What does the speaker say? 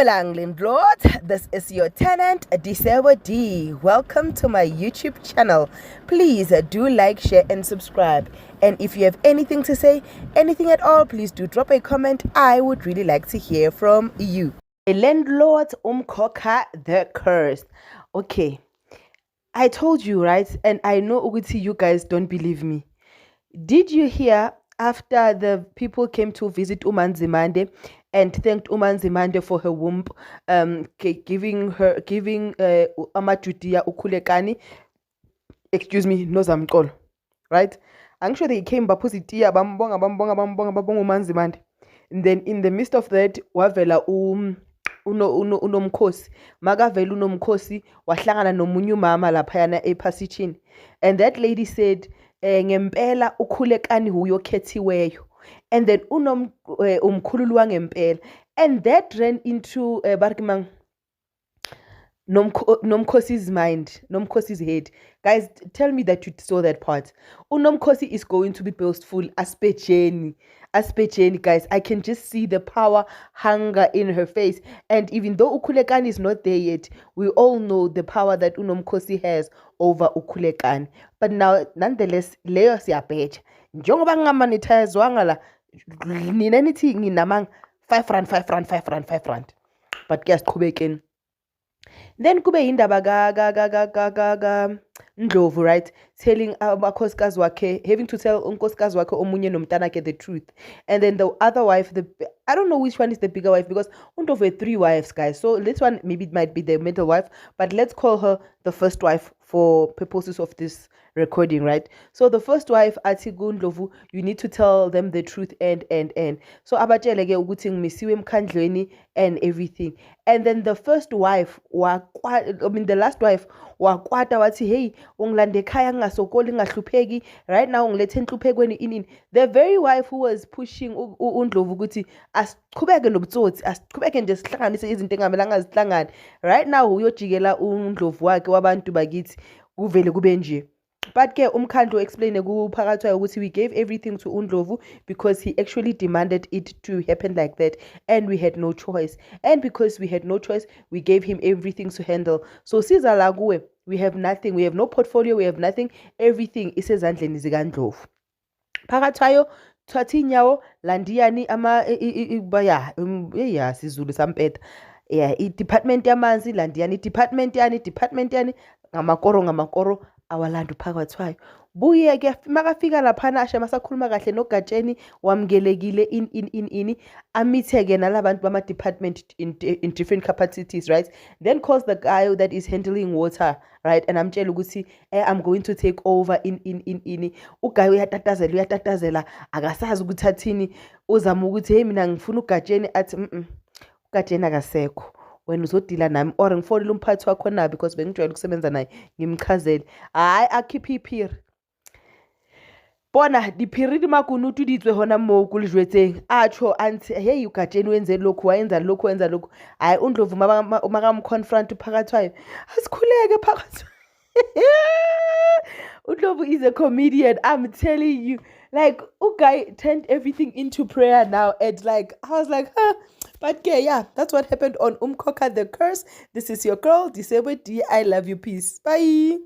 Dumelang landlord, this is your tenant Disebo D. Welcome to my YouTube channel. Please do like, share and subscribe. And if you have anything to say, anything at all, please do drop a comment. I would really like to hear from you. A landlord umkhokha the cursed. Okay, I told you, right? And I know ukuthi you guys don't believe me. Did you hear after the people came to visit Umanzimande and thanked Umanzimande for her womb, giving Amajudia Ukulekani, excuse me, Nozamkol, right? I'm sure they came bapusitia bambonga Umanzimande. And then in the midst of that, wavela unomkhosi makavela unomkhosi wahlangana nomunye umama laphayana ephasitshini, and that lady said ngempela ukhulekani huyo khethiweyo, and then umkhululi wangempela, and that ran into Barkimang Nomkhosi's mind, Nomkhosi's head. Guys, tell me that you saw that part. Unomkhosi is going to be boastful. Aspecheni, guys. I can just see the power, hunger in her face. And even though Ukhulekani is not there yet, we all know the power that Unomkhosi has over Ukhulekani. But now, nonetheless, leyo siyabeja. Njengoba ngamonetizwanga la, nina nithi nginamang 5 rand. But guys, qhubekeni. Then kube indaba Ndlovu, right, telling amakhosikazi wakhe, having to tell unkosikazi wakhe omunye nomntanakhe the truth. And then the other wife, I don't know which one is the bigger wife, because Ndlovu had 3 wives, guys. So this one maybe it might be the middle wife, but let's call her the first wife for purposes of this recording, right? So the first wife athi kuNdlovu, you need to tell them the truth and so abatshele ke ukuthi ngimisiwe emkhandlweni and everything. And then the first wife the last wife wakwata wathi, hey, ungilande ekhaya ngingasokoli ngahlupheki, right now ngilethe enhluphekweni inini. The very wife who was pushing uNdlovu ukuthi asiqhubeke nobutsotsi, asiqhubeke nje sihlanganise izinto engamelanga zihlangane, right now uyojikela uNdlovu wakhe wabantu bakithi kuvele kube nje. But ke umkhandlu explain kuphakathwayo ukuthi we gave everything to uNdlovu because he actually demanded it to happen like that, and we had no choice. And because we had no choice, we gave him everything to handle. So siza la kuwe, we have nothing, we have no portfolio, we have nothing, everything isezandleni zikaNdlovu. Phakathwayo thatha inyawo landiyani sizulu sampeta. Yeah, i-department yamanzi landiyani, department yani ngamakoro awalandu phakathwayo. Buye ke makafika laphana asha masakhuluma kahle noGatsheni wamgelekile in amitheke nalabantu bama department in different capacities, right? Then calls the guy that is handling water, right? And amtshela ukuthi I'm going to take over in uguy uyatatazela akasazi ukuthi athini, uzama ukuthi hey mina ngifuna uGatsheni, athi uGatsheni akasekho, wena uzodila nami or ngifonele umphathi wakho na, because bengijwayele ukusebenza naye ngimchazele hayi akhiphe iphiri bona diphiri di makunutu ditswe hona mo kulijwetseng atsho anti hey uGatsheni wenze lokhu wayenza lokhu hayi uNdlovu makamconfront phakathwayo asikhuleke phakathwayo. uNdlovu is a comedian, I'm telling you. Like guy turned everything into prayer now, and like I was like, huh. But yeah, that's what happened on Umkhokha the Curse. This is your girl Disebo D. I love you. Peace. Bye.